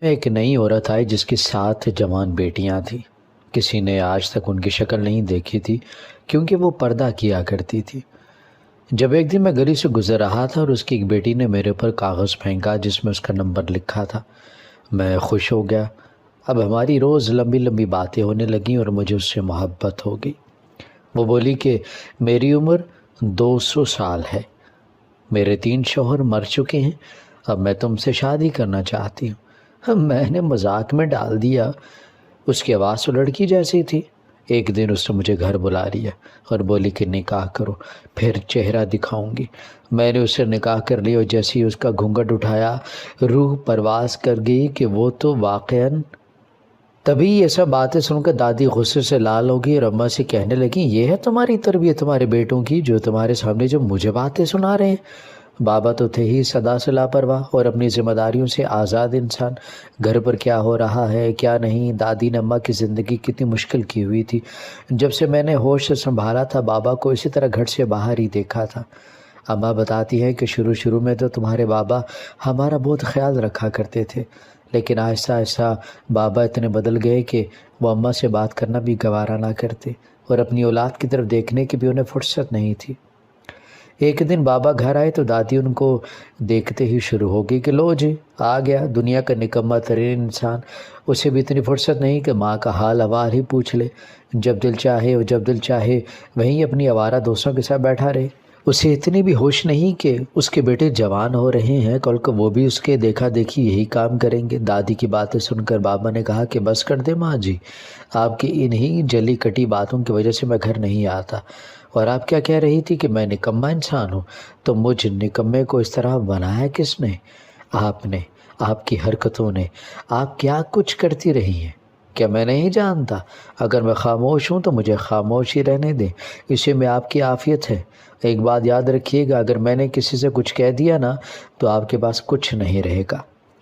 ایک نئی عورت آئی جس کی 7 جوان بیٹیاں تھیں۔ کسی نے آج تک ان کی شکل نہیں دیکھی تھی کیونکہ وہ پردہ کیا کرتی تھی۔ جب ایک دن میں گلی سے گزر رہا تھا اور اس کی ایک بیٹی نے میرے اوپر کاغذ پھینکا جس میں اس کا نمبر لکھا تھا، میں خوش ہو گیا۔ اب ہماری روز لمبی لمبی باتیں ہونے لگیں اور مجھے اس سے محبت ہو گئی۔ وہ بولی کہ میری عمر 200 سال ہے، میرے 3 شوہر مر چکے ہیں، اب میں تم سے شادی کرنا چاہتی ہوں۔ میں نے مذاق میں ڈال دیا، اس کی آواز تو لڑکی جیسی تھی۔ ایک دن اس نے مجھے گھر بلا لیا اور بولی کہ نکاح کرو، پھر چہرہ دکھاؤں گی۔ میں نے اسے نکاح کر لیا اور جیسے ہی اس کا گھونگھٹ اٹھایا، روح پرواز کر گئی کہ وہ تو واقعاً۔ تبھی یہ سب باتیں سن کر دادی غصے سے لال ہو گئی اور اماں سے کہنے لگیں، یہ ہے تمہاری تربیت تمہارے بیٹوں کی جو تمہارے سامنے جو مجھے باتیں سنا رہے ہیں؟ بابا تو تھے ہی سدا سے لاپرواہ اور اپنی ذمہ داریوں سے آزاد انسان۔ گھر پر کیا ہو رہا ہے کیا نہیں، دادی نے اماں کی زندگی کتنی مشکل کی ہوئی تھی۔ جب سے میں نے ہوش سے سنبھالا تھا بابا کو اسی طرح گھر سے باہر ہی دیکھا تھا۔ اماں بتاتی ہیں کہ شروع میں تو تمہارے بابا ہمارا بہت خیال رکھا کرتے تھے، لیکن آہستہ آہستہ بابا اتنے بدل گئے کہ وہ اماں سے بات کرنا بھی گوارا نہ کرتے اور اپنی اولاد کی طرف دیکھنے کی بھی انہیں فرصت نہیں تھی۔ ایک دن بابا گھر آئے تو دادی ان کو دیکھتے ہی شروع ہو گئی کہ لو جی آ گیا دنیا کا نکمہ ترین انسان، اسے بھی اتنی فرصت نہیں کہ ماں کا حال احوال ہی پوچھ لے، جب دل چاہے وہیں اپنی آوارہ دوستوں کے ساتھ بیٹھا رہے۔ اسے اتنی بھی ہوش نہیں کہ اس کے بیٹے جوان ہو رہے ہیں، کل کو وہ بھی اس کے دیکھا دیکھی یہی کام کریں گے۔ دادی کی باتیں سن کر بابا نے کہا کہ بس کر دے ماں جی، آپ کی انہی جلی کٹی باتوں کی وجہ سے میں گھر نہیں آتا۔ اور آپ کیا کہہ رہی تھی کہ میں نکمہ انسان ہوں، تو مجھ نکمے کو اس طرح بنایا کس نے؟ آپ نے، آپ کی حرکتوں نے۔ آپ کیا کچھ کرتی رہی ہیں، کیا میں نہیں جانتا؟ اگر میں خاموش ہوں تو مجھے خاموش ہی رہنے دیں، اسی میں آپ کی عافیت ہے۔ ایک بات یاد رکھیے گا، اگر میں نے کسی سے کچھ کہہ دیا نا تو آپ کے پاس کچھ نہیں رہے گا۔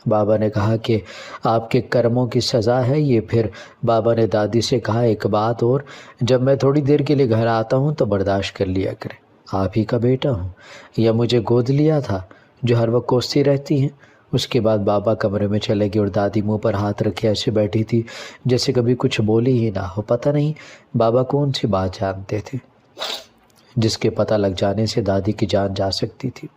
بابا نے کہا کہ آپ کے کرموں کی سزا ہے یہ۔ پھر بابا نے دادی سے کہا ایک بات اور، جب میں تھوڑی دیر کے لیے گھر آتا ہوں تو برداشت کر لیا کریں، آپ ہی کا بیٹا ہوں، یا مجھے گود لیا تھا جو ہر وقت کوستی رہتی ہیں۔ اس کے بعد بابا کمرے میں چلے گئے اور دادی منہ پر ہاتھ رکھے ایسے بیٹھی تھی جیسے کبھی کچھ بولی ہی نہ ہو۔ پتہ نہیں بابا کون سی بات جانتے تھے جس کے پتہ لگ جانے سے دادی کی جان جا سکتی تھی۔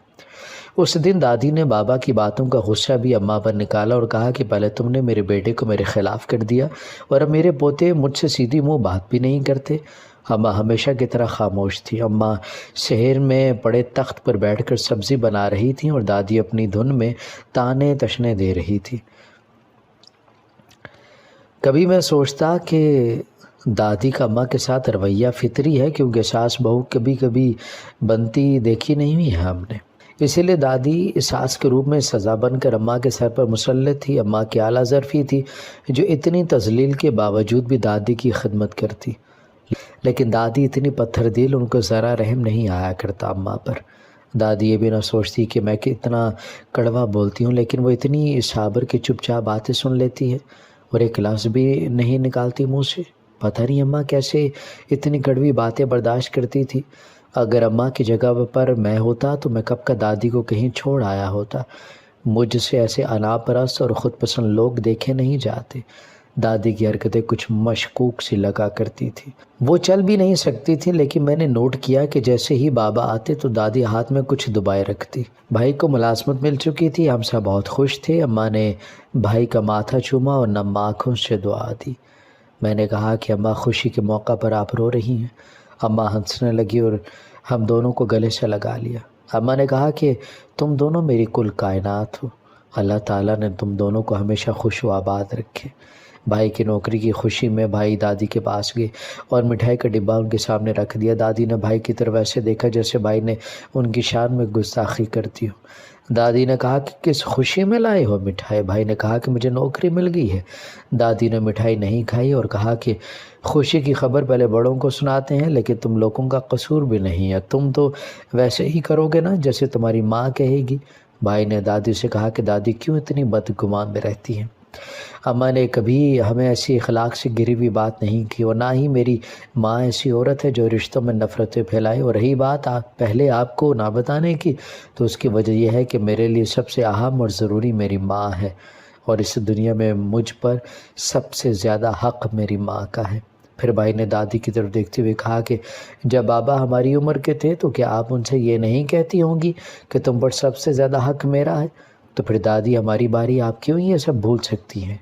اس دن دادی نے بابا کی باتوں کا غصہ بھی اماں پر نکالا اور کہا کہ پہلے تم نے میرے بیٹے کو میرے خلاف کر دیا اور اب میرے پوتے مجھ سے سیدھی منہ بات بھی نہیں کرتے۔ اماں ہمیشہ کی طرح خاموش تھی۔ اماں شہر میں پڑے تخت پر بیٹھ کر سبزی بنا رہی تھیں اور دادی اپنی دھن میں تانے تشنے دے رہی تھی۔ کبھی میں سوچتا کہ دادی کا اماں کے ساتھ رویہ فطری ہے، کیونکہ ساس بہو کبھی کبھی بنتی دیکھی نہیں ہوئی ہے ہم نے، اسی لیے دادی ساس کے روپ میں سزا بن کر اماں کے سر پر مسلط تھی۔ اماں کی اعلیٰ ظرفی تھی جو اتنی تذلیل کے باوجود بھی دادی کی خدمت کرتی، لیکن دادی اتنی پتھر دل، ان کو ذرا رحم نہیں آیا کرتا اماں پر۔ دادی یہ بھی نہ سوچتی کہ میں اتنا کڑوا بولتی ہوں، لیکن وہ اتنی صابر کے چپ چاپ باتیں سن لیتی ہے اور ایک لفظ بھی نہیں نکالتی منہ سے۔ پتہ نہیں اماں کیسے اتنی کڑوی باتیں برداشت کرتی تھی۔ اگر اماں کی جگہ پر میں ہوتا تو میں کب کا دادی کو کہیں چھوڑ آیا ہوتا۔ مجھ سے ایسے انا پرست اور خود پسند لوگ دیکھے نہیں جاتے۔ دادی کی حرکتیں کچھ مشکوک سی لگا کرتی تھی، وہ چل بھی نہیں سکتی تھی، لیکن میں نے نوٹ کیا کہ جیسے ہی بابا آتے تو دادی ہاتھ میں کچھ دبائے رکھتی۔ بھائی کو ملازمت مل چکی تھی، ہم سب بہت خوش تھے۔ اماں نے بھائی کا ماتھا چوما اور نم آنکھوں سے دعا دی۔ میں نے کہا کہ اماں خوشی کے موقع پر آپ رو رہی ہیں۔ اماں ہنسنے لگی اور ہم دونوں کو گلے سے لگا لیا۔ اماں نے کہا کہ تم دونوں میری کل کائنات ہو، اللہ تعالیٰ نے تم دونوں کو ہمیشہ خوش و آباد رکھے۔ بھائی کی نوکری کی خوشی میں بھائی دادی کے پاس گئے اور مٹھائی کا ڈبہ ان کے سامنے رکھ دیا۔ دادی نے بھائی کی طرف ایسے دیکھا جیسے بھائی نے ان کی شان میں گستاخی کرتی ہو۔ دادی نے کہا کہ کس خوشی میں لائے ہو مٹھائی؟ بھائی نے کہا کہ مجھے نوکری مل گئی ہے۔ دادی نے مٹھائی نہیں کھائی اور کہا کہ خوشی کی خبر پہلے بڑوں کو سناتے ہیں، لیکن تم لوگوں کا قصور بھی نہیں ہے، تم تو ویسے ہی کرو گے نا جیسے تمہاری ماں کہے گی۔ بھائی نے دادی سے کہا کہ دادی کیوں اتنی بدگمان میں رہتی ہیں؟ اماں نے کبھی ہمیں ایسی اخلاق سے گری ہوئی بات نہیں کی، اور نہ ہی میری ماں ایسی عورت ہے جو رشتوں میں نفرتیں پھیلائے۔ اور رہی بات پہلے آپ کو نہ بتانے کی، تو اس کی وجہ یہ ہے کہ میرے لیے سب سے اہم اور ضروری میری ماں ہے، اور اس دنیا میں مجھ پر سب سے زیادہ حق میری ماں کا ہے۔ پھر بھائی نے دادی کی طرف دیکھتے ہوئے کہا کہ جب بابا ہماری عمر کے تھے تو کیا آپ ان سے یہ نہیں کہتی ہوں گی کہ تم پر سب سے زیادہ حق میرا ہے؟ تو پھر دادی ہماری باری آپ کیوں یہ سب بھول سکتی ہیں؟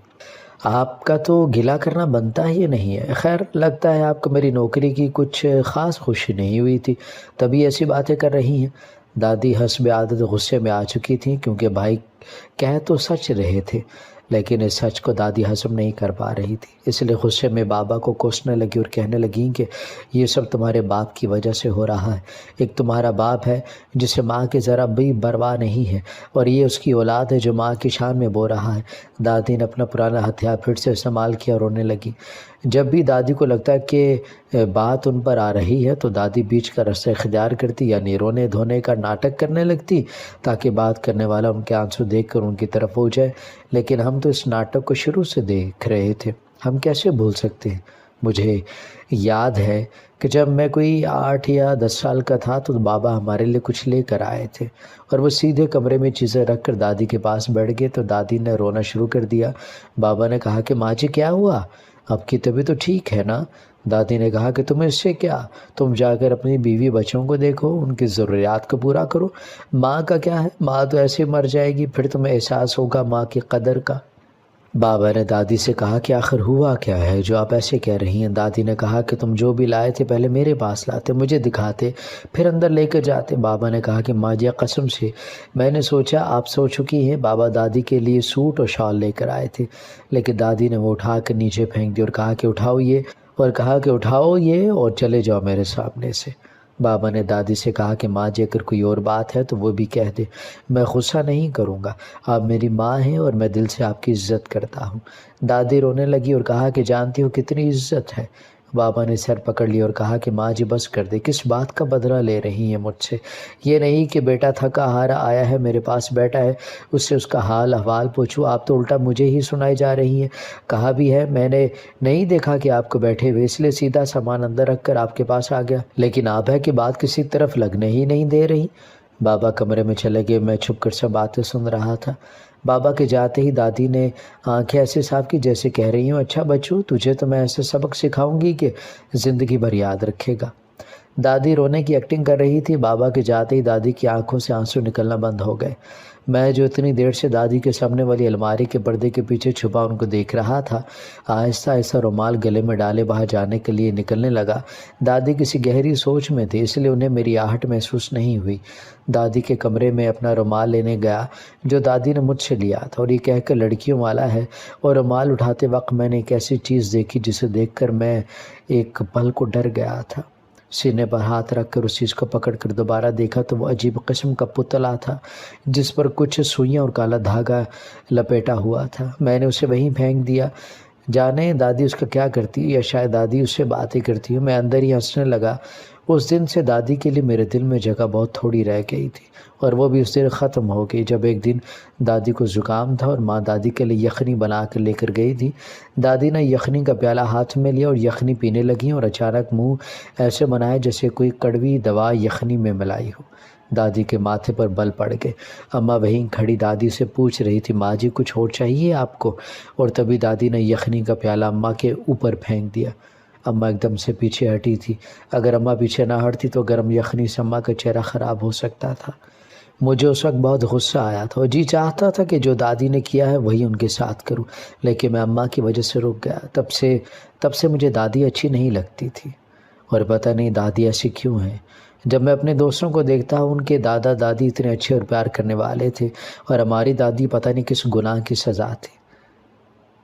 آپ کا تو گلہ کرنا بنتا ہی نہیں ہے۔ خیر، لگتا ہے آپ کو میری نوکری کی کچھ خاص خوشی نہیں ہوئی تھی، تبھی ایسی باتیں کر رہی ہیں۔ دادی حسب عادت غصے میں آ چکی تھیں، کیونکہ بھائی کہہ تو سچ رہے تھے، لیکن اس سچ کو دادی ہضم نہیں کر پا رہی تھی۔ اس لیے غصے میں بابا کو کوسنے لگی اور کہنے لگیں کہ یہ سب تمہارے باپ کی وجہ سے ہو رہا ہے۔ ایک تمہارا باپ ہے جسے ماں کی ذرا بھی پرواہ نہیں ہے، اور یہ اس کی اولاد ہے جو ماں کی شان میں بو رہا ہے۔ دادی نے اپنا پرانا ہتھیار پھر سے استعمال کیا اور رونے لگی۔ جب بھی دادی کو لگتا ہے کہ بات ان پر آ رہی ہے تو دادی بیچ کا رستہ اختیار کرتی، یعنی رونے دھونے کا ناٹک کرنے لگتی تاکہ بات کرنے والا ان کے آنسو دیکھ کر ان کی طرف ہو جائے۔ لیکن ہم تو اس ناٹک کو شروع سے دیکھ رہے تھے، ہم کیسے بھول سکتے ہیں؟ مجھے یاد ہے کہ جب میں کوئی 8 یا 10 سال کا تھا تو بابا ہمارے لیے کچھ لے کر آئے تھے، اور وہ سیدھے کمرے میں چیزیں رکھ کر دادی کے پاس بیٹھ گئے تو دادی نے رونا شروع کر دیا۔ بابا نے کہا کہ ماں جی کیا ہوا؟ آپ کی طبیعت تو ٹھیک ہے نا؟ دادی نے کہا کہ تمہیں اس سے کیا، تم جا کر اپنی بیوی بچوں کو دیکھو، ان کی ضروریات کو پورا کرو۔ ماں کا کیا ہے، ماں تو ایسے مر جائے گی، پھر تمہیں احساس ہوگا ماں کی قدر کا۔ بابا نے دادی سے کہا کہ آخر ہوا کیا ہے جو آپ ایسے کہہ رہی ہیں؟ دادی نے کہا کہ تم جو بھی لائے تھے پہلے میرے پاس لاتے، مجھے دکھاتے، پھر اندر لے کر جاتے۔ بابا نے کہا کہ ماں جی قسم سے میں نے سوچا آپ سو چکی ہیں۔ بابا دادی کے لیے سوٹ اور شال لے کر آئے تھے، لیکن دادی نے وہ اٹھا کر نیچے پھینک دی اور کہا کہ اٹھاؤ یہ اور چلے جاؤ میرے سامنے سے۔ بابا نے دادی سے کہا کہ ماں جی اگر کوئی اور بات ہے تو وہ بھی کہہ دے، میں غصہ نہیں کروں گا، آپ میری ماں ہیں اور میں دل سے آپ کی عزت کرتا ہوں۔ دادی رونے لگی اور کہا کہ جانتی ہو کتنی عزت ہے؟ بابا نے سر پکڑ لیا اور کہا کہ ماں جی بس کر دے، کس بات کا بدلہ لے رہی ہیں مجھ سے؟ یہ نہیں کہ بیٹا تھکا ہارا آیا ہے میرے پاس بیٹھا ہے اس سے اس کا حال احوال پوچھوں، آپ تو الٹا مجھے ہی سنائی جا رہی ہیں۔ کہا بھی ہے میں نے نہیں دیکھا کہ آپ کو بیٹھے ہوئے، اس لیے سیدھا سامان اندر رکھ کر آپ کے پاس آ گیا، لیکن آپ ہے کہ بات کسی طرف لگنے ہی نہیں دے رہی۔ بابا کمرے میں چلے گئے، میں چھپ کر سب باتیں سن رہا تھا۔ بابا کے جاتے ہی دادی نے آنکھیں ایسے صاف کی جیسے کہہ رہی ہوں اچھا بچو، تجھے تو میں ایسے سبق سکھاؤں گی کہ زندگی بھر یاد رکھے گا۔ دادی رونے کی ایکٹنگ کر رہی تھی۔ بابا کے جاتے ہی دادی کی آنکھوں سے آنسو نکلنا بند ہو گئے۔ میں جو اتنی دیر سے دادی کے سامنے والی الماری کے پردے کے پیچھے چھپا ان کو دیکھ رہا تھا، آہستہ آہستہ رومال گلے میں ڈالے باہر جانے کے لیے نکلنے لگا۔ دادی کسی گہری سوچ میں تھی، اس لیے انہیں میری آہٹ محسوس نہیں ہوئی۔ دادی کے کمرے میں اپنا رومال لینے گیا جو دادی نے مجھ سے لیا تھا، اور یہ کہہ کر لڑکیوں والا ہے، اور رومال اٹھاتے وقت میں نے ایک ایسی چیز دیکھی جسے دیکھ کر میں ایک پل کو ڈر گیا تھا۔ سینے پر ہاتھ رکھ کر اس چیز کو پکڑ کر دوبارہ دیکھا تو وہ عجیب قسم کا پتلا تھا جس پر کچھ سوئیاں اور کالا دھاگا لپیٹا ہوا تھا۔ میں نے اسے وہیں پھینک دیا۔ جانے دادی اس کا کیا کرتی یا شاید دادی اس سے باتیں کرتی ہوں، میں اندر ہی ہنسنے لگا۔ اس دن سے دادی کے لیے میرے دل میں جگہ بہت تھوڑی رہ گئی تھی، اور وہ بھی اس دن ختم ہو گئی جب ایک دن دادی کو زکام تھا اور ماں دادی کے لیے یخنی بنا کر لے کر گئی تھی۔ دادی نے یخنی کا پیالہ ہاتھ میں لیا اور یخنی پینے لگیں، اور اچانک منہ ایسے بنایا جیسے کوئی کڑوی دوا یخنی میں ملائی ہو۔ دادی کے ماتھے پر بل پڑ گئے۔ اماں وہیں کھڑی دادی سے پوچھ رہی تھی ماں جی کچھ اور چاہیے آپ کو؟ اور تبھی دادی نے یخنی کا پیالہ اماں کے اوپر پھینک دیا۔ اماں ایک دم سے پیچھے ہٹی تھی۔ اگر اماں پیچھے نہ ہٹتی تو گرم یخنی سے اماں کا چہرہ خراب ہو سکتا تھا۔ مجھے اس وقت بہت غصہ آیا تھا اور جی چاہتا تھا کہ جو دادی نے کیا ہے وہی ان کے ساتھ کروں، لیکن میں اماں کی وجہ سے رک گیا۔ تب سے مجھے دادی اچھی نہیں لگتی تھی، اور پتہ نہیں دادی ایسی کیوں ہیں۔ جب میں اپنے دوستوں کو دیکھتا ہوں ان کے دادا دادی اتنے اچھے اور پیار کرنے والے تھے، اور ہماری دادی پتہ نہیں کس گناہ کی سزا تھی۔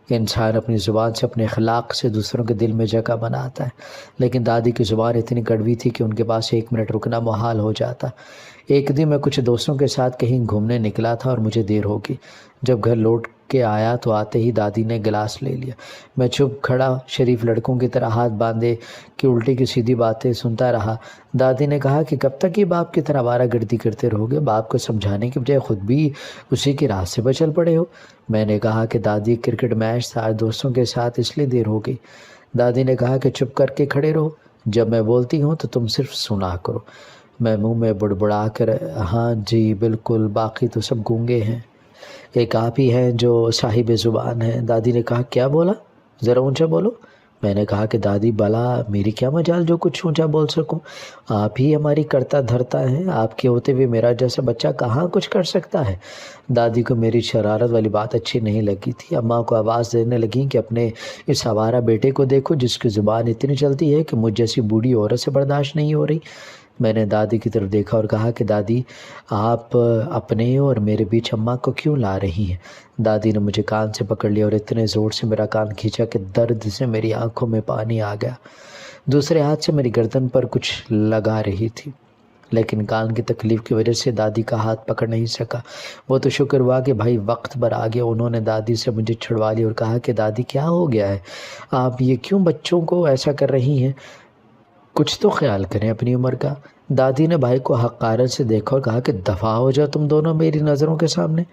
انسان اپنی زبان سے اپنے اخلاق سے دوسروں کے دل میں جگہ بناتا ہے، لیکن دادی کی زبان اتنی کڑوی تھی کہ ان کے پاس 1 منٹ رکنا محال ہو جاتا۔ ایک دن میں کچھ دوستوں کے ساتھ کہیں گھومنے نکلا تھا اور مجھے دیر ہو گئی۔ جب گھر لوٹ کے آیا تو آتے ہی دادی نے گلاس لے لیا۔ میں چپ کھڑا شریف لڑکوں کی طرح ہاتھ باندھے کہ الٹی کی سیدھی باتیں سنتا رہا۔ دادی نے کہا کہ کب تک یہ باپ کی طرح آوارہ گردی کرتے رہو گے؟ باپ کو سمجھانے کے بجائے خود بھی اسی کی راہ سے بچل پڑے ہو۔ میں نے کہا کہ دادی کرکٹ میچ تھا، دوستوں کے ساتھ اس لیے دیر ہو گئی۔ دادی نے کہا کہ چپ کر کے کھڑے رہو، جب میں بولتی ہوں تو تم صرف سنا کرو۔ میں منہ میں بڑبڑا کر ہاں جی بالکل، باقی تو سب گونگے ہیں۔ ایک آپ ہی ہیں جو صاحب زبان ہیں۔ دادی نے کہا کیا بولا، ذرا اونچا بولو۔ میں نے کہا کہ دادی بلا میری کیا مجال جو کچھ اونچا بول سکوں، آپ ہی ہماری کرتا دھرتا ہیں، آپ کے ہوتے ہوئے میرا جیسا بچہ کہاں کچھ کر سکتا ہے۔ دادی کو میری شرارت والی بات اچھی نہیں لگی تھی۔ اماں کو آواز دینے لگیں کہ اپنے اس آوارہ بیٹے کو دیکھو جس کی زبان اتنی چلتی ہے کہ مجھ جیسی بوڑھی عورت سے برداشت نہیں ہو رہی۔ میں نے دادی کی طرف دیکھا اور کہا کہ دادی آپ اپنے اور میرے بیچ اماں کو کیوں لا رہی ہیں۔ دادی نے مجھے کان سے پکڑ لیا اور اتنے زور سے میرا کان کھینچا کہ درد سے میری آنکھوں میں پانی آ گیا۔ دوسرے ہاتھ سے میری گردن پر کچھ لگا رہی تھی، لیکن کان کی تکلیف کی وجہ سے دادی کا ہاتھ پکڑ نہیں سکا۔ وہ تو شکر ہوا کہ بھائی وقت پر آ گیا۔ انہوں نے دادی سے مجھے چھڑوا لیا اور کہا کہ دادی کیا ہو گیا ہے، آپ یہ کیوں بچوں کو ایسا کر رہی ہیں، کچھ تو خیال کریں اپنی عمر کا۔ دادی نے بھائی کو حقارت سے دیکھا اور کہا کہ دفع ہو جاؤ تم دونوں میری نظروں کے سامنے۔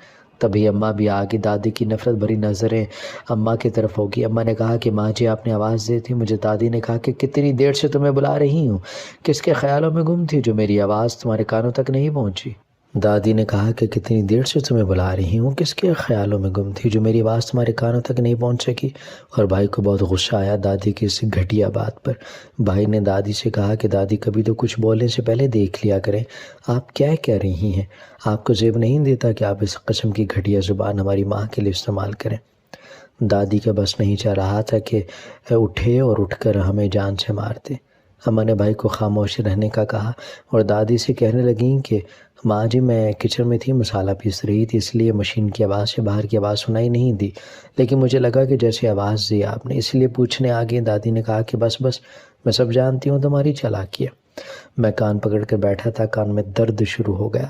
تبھی اماں بھی آگی۔ دادی کی نفرت بھری نظریں اماں کی طرف ہوگی۔ اماں نے کہا کہ ماں جی آپ نے آواز دی تھی مجھے۔ دادی نے کہا کہ کتنی دیر سے تمہیں بلا رہی ہوں، کس کے خیالوں میں گم تھی جو میری آواز تمہارے کانوں تک نہیں پہنچی۔ دادی نے کہا کہ کتنی دیر سے تمہیں بلا رہی ہوں، کس کے خیالوں میں گم تھی جو میری آواز تمہارے کانوں تک نہیں پہنچ سکی۔ اور بھائی کو بہت غصہ آیا دادی کی اس گھٹیا بات پر۔ بھائی نے دادی سے کہا کہ دادی کبھی تو کچھ بولنے سے پہلے دیکھ لیا کریں، آپ کیا کہہ رہی ہیں، آپ کو زیب نہیں دیتا کہ آپ اس قسم کی گھٹیا زبان ہماری ماں کے لیے استعمال کریں۔ دادی کا بس نہیں چاہ رہا تھا کہ اٹھے اور اٹھ کر ہمیں جان سے مار دے۔ اماں نے بھائی کو خاموش رہنے کا کہا اور دادی سے کہنے لگیں کہ ماں جی میں کچن میں تھی، مسالہ پیس رہی تھی، اس لیے مشین کی آواز سے باہر کی آواز سنائی نہیں دی، لیکن مجھے لگا کہ جیسے آواز دی آپ نے، اس لیے پوچھنے آگے۔ دادی نے کہا کہ بس میں سب جانتی ہوں تمہاری چالاکی ہے۔ میں کان پکڑ کر بیٹھا تھا، کان میں درد شروع ہو گیا۔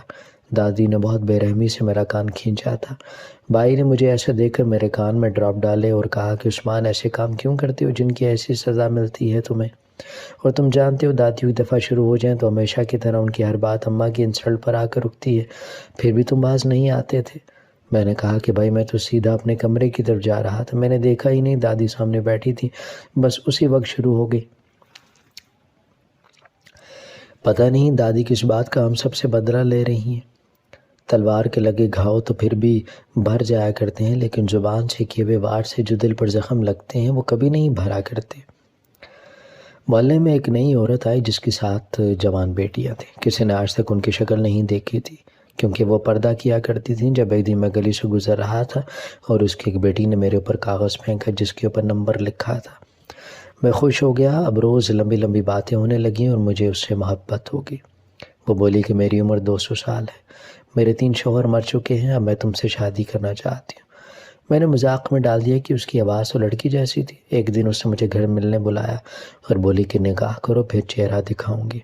دادی نے بہت بے رحمی سے میرا کان کھینچا تھا۔ بھائی نے مجھے ایسے دیکھ کر میرے کان میں ڈراپ ڈالے اور کہا کہ عثمان ایسے کام کیوں کرتے ہو جن کی ایسی سزا ملتی ہے تمہیں، اور تم جانتے ہو دادی ایک دفعہ شروع ہو جائیں تو ہمیشہ کی طرح ان کی ہر بات اماں کی انسلٹ پر آ کر رکتی ہے، پھر بھی تم باز نہیں آتے تھے۔ میں نے کہا کہ بھائی میں تو سیدھا اپنے کمرے کی طرف جا رہا تھا، میں نے دیکھا ہی نہیں دادی سامنے بیٹھی تھی، بس اسی وقت شروع ہو گئی۔ پتہ نہیں دادی کس بات کا ہم سب سے بدلہ لے رہی ہیں۔ تلوار کے لگے گھاؤ تو پھر بھی بھر جایا کرتے ہیں، لیکن زبان سے کیے ہوئے وار سے جو دل پر زخم لگتے ہیں وہ کبھی نہیں بھرا کرتے۔ محلے میں ایک نئی عورت آئی جس کے ساتھ جوان بیٹیاں تھیں۔ کسی نے آج تک ان کی شکل نہیں دیکھی تھی کیونکہ وہ پردہ کیا کرتی تھیں۔ جب ایک دن میں گلی سے گزر رہا تھا اور اس کی ایک بیٹی نے میرے اوپر کاغذ پھینکا جس کے اوپر نمبر لکھا تھا، میں خوش ہو گیا۔ اب روز لمبی لمبی باتیں ہونے لگیں اور مجھے اس سے محبت ہوگی۔ وہ بولی کہ میری عمر 200 سال ہے، میرے 3 شوہر مر چکے ہیں، اب میں تم سے شادی کرنا چاہتی ہوں۔ میں نے مذاق میں ڈال دیا کہ اس کی آواز تو لڑکی جیسی تھی۔ ایک دن اس نے مجھے گھر ملنے بلایا اور بولی کہ نکاح کرو پھر چہرہ دکھاؤں گی۔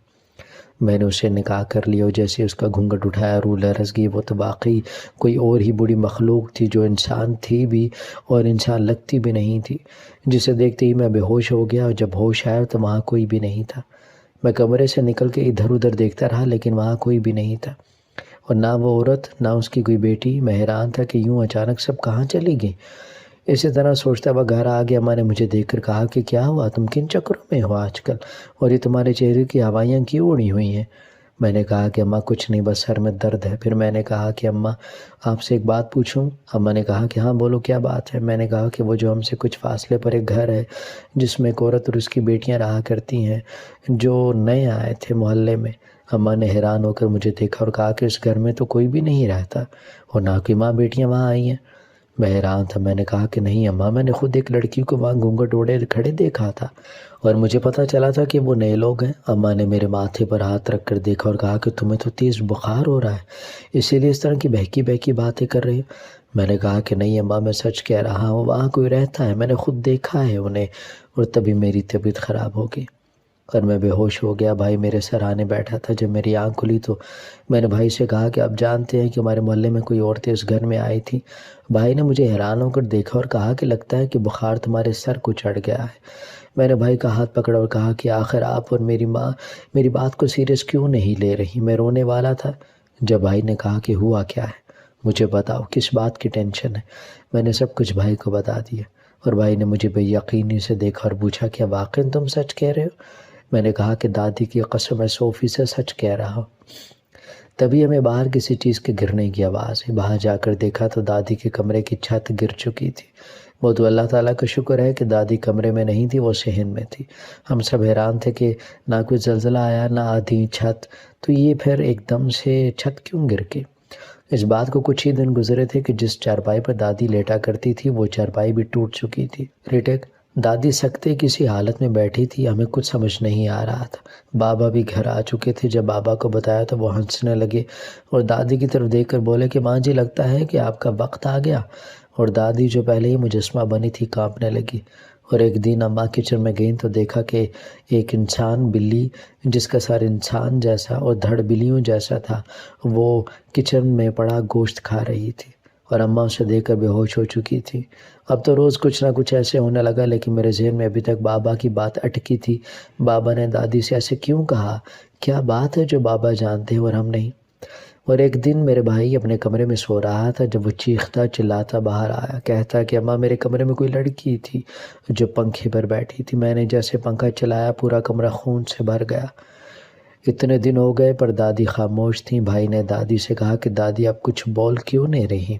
میں نے اسے نکاح کر لیا اور جیسے اس کا گھونگھٹ اٹھایا روح لرز گئی۔ وہ تو واقعی کوئی اور ہی بری مخلوق تھی جو انسان تھی بھی اور انسان لگتی بھی نہیں تھی۔ جسے دیکھتے ہی میں بے ہوش ہو گیا اور جب ہوش آیا تو وہاں کوئی بھی نہیں تھا۔ میں کمرے سے نکل کے ادھر ادھر دیکھتا رہا لیکن وہاں کوئی بھی نہیں تھا، اور نہ وہ عورت نہ اس کی کوئی بیٹی۔ میں حیران تھا کہ یوں اچانک سب کہاں چلی گئی۔ اسی طرح سوچتا ہوا گھر آ گیا۔ ماں نے مجھے دیکھ کر کہا کہ کیا ہوا، تم کن چکروں میں ہو آج کل، اور یہ تمہارے چہرے کی ہوائیاں کیوں اڑی ہوئی ہیں؟ میں نے کہا کہ اماں کچھ نہیں، بس سر میں درد ہے۔ پھر میں نے کہا کہ اماں آپ سے ایک بات پوچھوں؟ اماں نے کہا کہ ہاں بولو کیا بات ہے؟ میں نے کہا کہ وہ جو ہم سے کچھ فاصلے پر ایک گھر ہے جس میں ایک عورت اور اس کی بیٹیاں رہا کرتی ہیں، جو نئے آئے تھے محلے میں۔ اماں نے حیران ہو کر مجھے دیکھا اور کہا کہ اس گھر میں تو کوئی بھی نہیں رہتا اور نہ کوئی ماں بیٹیاں وہاں آئی ہیں۔ میں حیران تھا۔ میں نے کہا کہ نہیں اماں، میں نے خود ایک لڑکی کو وہاں گھونگھٹ اوڑے کھڑے دیکھا تھا اور مجھے پتہ چلا تھا کہ وہ نئے لوگ ہیں۔ اماں نے میرے ماتھے پر ہاتھ رکھ کر دیکھا اور کہا کہ تمہیں تو تیز بخار ہو رہا ہے، اسی لیے اس طرح کی بہکی بہکی باتیں کر رہی ہو۔ میں نے کہا کہ نہیں اماں، میں سچ کہہ رہا ہوں، وہاں کوئی رہتا ہے، میں نے خود دیکھا ہے انہیں، اور تبھی میری طبیعت خراب ہو گئی اور میں بے ہوش ہو گیا۔ بھائی میرے سرانے بیٹھا تھا۔ جب میری آنکھ کھلی تو میں نے بھائی سے کہا کہ آپ جانتے ہیں کہ ہمارے محلے میں کوئی عورتیں اس گھر میں آئی تھیں؟ بھائی نے مجھے حیران ہو کر دیکھا اور کہا کہ لگتا ہے کہ بخار تمہارے سر کو چڑھ گیا ہے۔ میں نے بھائی کا ہاتھ پکڑا اور کہا کہ آخر آپ اور میری ماں میری بات کو سیریس کیوں نہیں لے رہی؟ میں رونے والا تھا جب بھائی نے کہا کہ ہوا کیا ہے، مجھے بتاؤ، کس بات کی ٹینشن ہے؟ میں نے سب کچھ بھائی کو بتا دیا اور بھائی نے مجھے بے یقینی سے دیکھا اور پوچھا کیا واقعی تم سچ کہہ رہے ہو؟ میں نے کہا کہ دادی کی قسم میں 100% سچ کہہ رہا ہوں۔ تبھی ہمیں باہر کسی چیز کے گرنے کی آواز ہے۔ باہر جا کر دیکھا تو دادی کے کمرے کی چھت گر چکی تھی۔ وہ تو اللہ تعالیٰ کا شکر ہے کہ دادی کمرے میں نہیں تھی، وہ صحن میں تھی۔ ہم سب حیران تھے کہ نہ کوئی زلزلہ آیا، نہ آدھی چھت، تو یہ پھر ایک دم سے چھت کیوں گر گئی؟ اس بات کو کچھ ہی دن گزرے تھے کہ جس چارپائی پر دادی لیٹا کرتی تھی وہ چارپائی بھی ٹوٹ چکی تھی۔ ریٹیک دادی سکتے کسی حالت میں بیٹھی تھی، ہمیں کچھ سمجھ نہیں آ رہا تھا۔ بابا بھی گھر آ چکے تھے۔ جب بابا کو بتایا تو وہ ہنسنے لگے اور دادی کی طرف دیکھ کر بولے کہ ماں جی لگتا ہے کہ آپ کا وقت آ گیا۔ اور دادی جو پہلے ہی مجسمہ بنی تھی کانپنے لگی۔ اور ایک دن اماں کچن میں گئیں تو دیکھا کہ ایک انسان بلی جس کا سر انسان جیسا اور دھڑ بلیوں جیسا تھا وہ کچن میں پڑا گوشت کھا رہی تھی، اور اماں اسے دیکھ کر بے ہوش ہو چکی تھی۔ اب تو روز کچھ نہ کچھ ایسے ہونے لگا، لیکن میرے ذہن میں ابھی تک بابا کی بات اٹکی تھی۔ بابا نے دادی سے ایسے کیوں کہا؟ کیا بات ہے جو بابا جانتے ہیں اور ہم نہیں؟ اور ایک دن میرے بھائی اپنے کمرے میں سو رہا تھا جب وہ چیختا چلاتا باہر آیا، کہتا کہ اماں میرے کمرے میں کوئی لڑکی تھی جو پنکھے پر بیٹھی تھی۔ میں نے جیسے پنکھا چلایا پورا کمرہ خون سے بھر گیا۔ اتنے دن ہو گئے پر دادی خاموش تھیں۔ بھائی نے دادی سے کہا کہ دادی اب کچھ بول کیوں نہیں رہی؟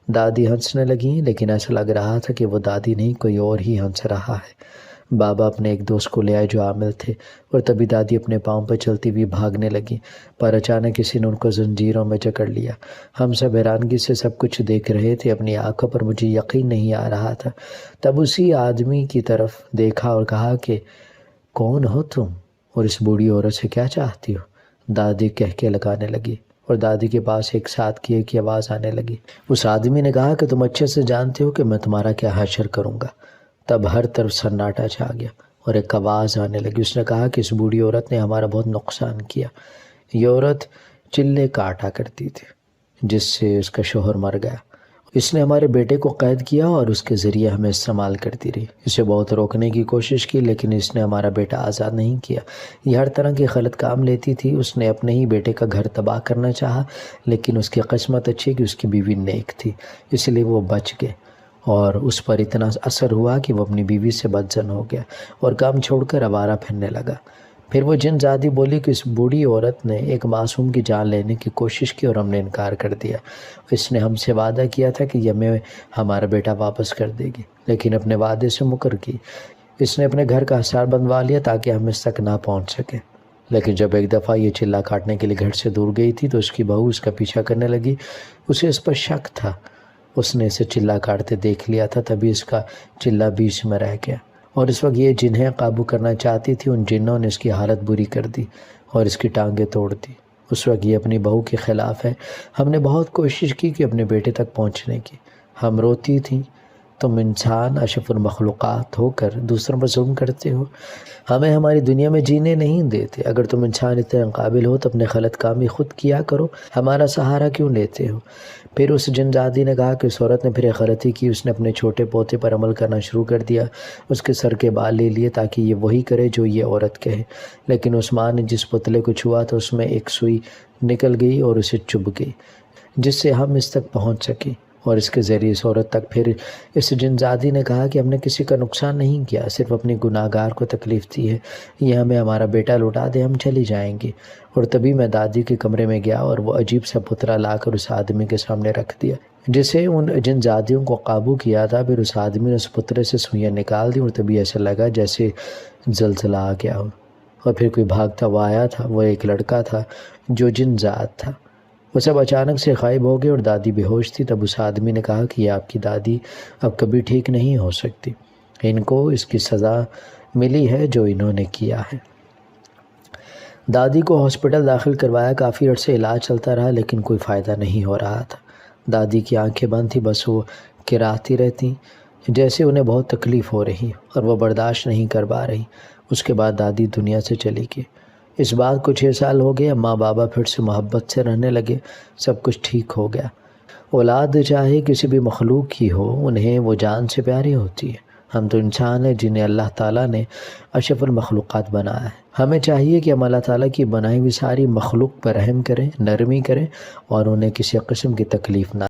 دادی ہنسنے لگیں، لیکن ایسا لگ رہا تھا کہ وہ دادی نہیں کوئی اور ہی ہنس رہا ہے۔ بابا اپنے ایک دوست کو لے آئے جو عامل تھے، اور تبھی دادی اپنے پاؤں پر چلتی ہوئی بھاگنے لگی، پر اچانک کسی نے ان کو زنجیروں میں جکڑ لیا۔ ہم سب حیرانگی سے سب کچھ دیکھ رہے تھے، اپنی آنکھوں پر مجھے یقین نہیں آ رہا تھا۔ تب اسی آدمی کی طرف دیکھا اور کہا کہ کون ہو تم اور اس بوڑھی عورت سے کیا چاہتی ہو؟ دادی کہہ کے لگانے لگی اور دادی کے پاس ایک ساتھ کیے کی آواز آنے لگی۔ اس آدمی نے کہا کہ تم اچھے سے جانتے ہو کہ میں تمہارا کیا حشر کروں گا۔ تب ہر طرف سناٹا چھا گیا اور ایک آواز آنے لگی۔ اس نے کہا کہ اس بوڑھی عورت نے ہمارا بہت نقصان کیا۔ یہ عورت چلے کاٹا کرتی تھی جس سے اس کا شوہر مر گیا۔ اس نے ہمارے بیٹے کو قید کیا اور اس کے ذریعے ہمیں استعمال کرتی رہی۔ اسے بہت روکنے کی کوشش کی لیکن اس نے ہمارا بیٹا آزاد نہیں کیا۔ یہ ہر طرح کے غلط کام لیتی تھی۔ اس نے اپنے ہی بیٹے کا گھر تباہ کرنا چاہا، لیکن اس کی قسمت اچھی کہ اس کی بیوی نیک تھی، اس لیے وہ بچ گئے، اور اس پر اتنا اثر ہوا کہ وہ اپنی بیوی سے بدزن ہو گیا اور کام چھوڑ کر آوارہ پھرنے لگا۔ پھر وہ جن زادی بولی کہ اس بوڑھی عورت نے ایک معصوم کی جان لینے کی کوشش کی اور ہم نے انکار کر دیا۔ اس نے ہم سے وعدہ کیا تھا کہ یہ ہمیں ہمارا بیٹا واپس کر دے گی، لیکن اپنے وعدے سے مکر گئی۔ اس نے اپنے گھر کا حصار بنوا لیا تاکہ ہم اس تک نہ پہنچ سکیں، لیکن جب ایک دفعہ یہ چلا کاٹنے کے لیے گھر سے دور گئی تھی تو اس کی بہو اس کا پیچھا کرنے لگی۔ اسے اس پر شک تھا، اس نے اسے چلا کاٹتے دیکھ لیا تھا، تبھی اس کا چلا بیچ میں رہ گیا، اور اس وقت یہ جنہیں قابو کرنا چاہتی تھی ان جنوں نے اس کی حالت بری کر دی اور اس کی ٹانگیں توڑ دی۔ اس وقت یہ اپنی بہو کے خلاف ہے۔ ہم نے بہت کوشش کی کہ اپنے بیٹے تک پہنچنے کی۔ ہم روتی تھیں، تم انسان اشرف المخلوقات ہو کر دوسروں پر ظلم کرتے ہو، ہمیں ہماری دنیا میں جینے نہیں دیتے۔ اگر تم انسان اتنے قابل ہو تو اپنے غلط کامی خود کیا کرو، ہمارا سہارا کیوں لیتے ہو؟ پھر اس جنزادی نے کہا کہ اس عورت نے پھر ایک غلطی کی، اس نے اپنے چھوٹے پوتے پر عمل کرنا شروع کر دیا، اس کے سر کے بال لے لیے تاکہ یہ وہی کرے جو یہ عورت کہے۔ لیکن عثمان نے جس پتلے کو چھوا تو اس میں ایک سوئی نکل گئی اور اسے چبھ گئی، جس سے ہم اس تک پہنچ سکے اور اس کے ذریعے اس عورت تک۔ پھر اس جنزادی نے کہا کہ ہم نے کسی کا نقصان نہیں کیا، صرف اپنی گناہگار کو تکلیف دی ہے، یہ ہمیں ہمارا بیٹا لوٹا دے، ہم چلی جائیں گے۔ اور تبھی میں دادی کے کمرے میں گیا اور وہ عجیب سا پتلا لا کر اس آدمی کے سامنے رکھ دیا جسے ان جنزادیوں کو قابو کیا تھا۔ پھر اس آدمی نے اس پتلے سے سوئیاں نکال دی اور تبھی ایسا لگا جیسے زلزلہ آ گیا ہو، اور پھر کوئی بھاگتا ہوا آیا تھا۔ وہ ایک لڑکا تھا جو جنزاد تھا۔ وہ سب اچانک سے غائب ہو گئے اور دادی بے ہوش تھی۔ تب اس آدمی نے کہا کہ یہ آپ کی دادی اب کبھی ٹھیک نہیں ہو سکتی، ان کو اس کی سزا ملی ہے جو انہوں نے کیا ہے۔ دادی کو ہاسپٹل داخل کروایا، کافی عرصے علاج چلتا رہا لیکن کوئی فائدہ نہیں ہو رہا تھا۔ دادی کی آنکھیں بند تھیں، بس وہ کراہتی رہتی جیسے انہیں بہت تکلیف ہو رہی اور وہ برداشت نہیں کر پا رہی۔ اس کے بعد دادی دنیا سے چلی گئی۔ اس بات کو 6 سال ہو گئے، ماں بابا پھر سے محبت سے رہنے لگے، سب کچھ ٹھیک ہو گیا۔ اولاد چاہے کسی بھی مخلوق کی ہو، انہیں وہ جان سے پیاری ہوتی ہے۔ ہم تو انسان ہیں جنہیں اللہ تعالیٰ نے اشرف المخلوقات بنایا ہے۔ ہمیں چاہیے کہ ہم اللہ تعالیٰ کی بنائی ہوئی ساری مخلوق پر رحم کریں، نرمی کریں اور انہیں کسی قسم کی تکلیف نہ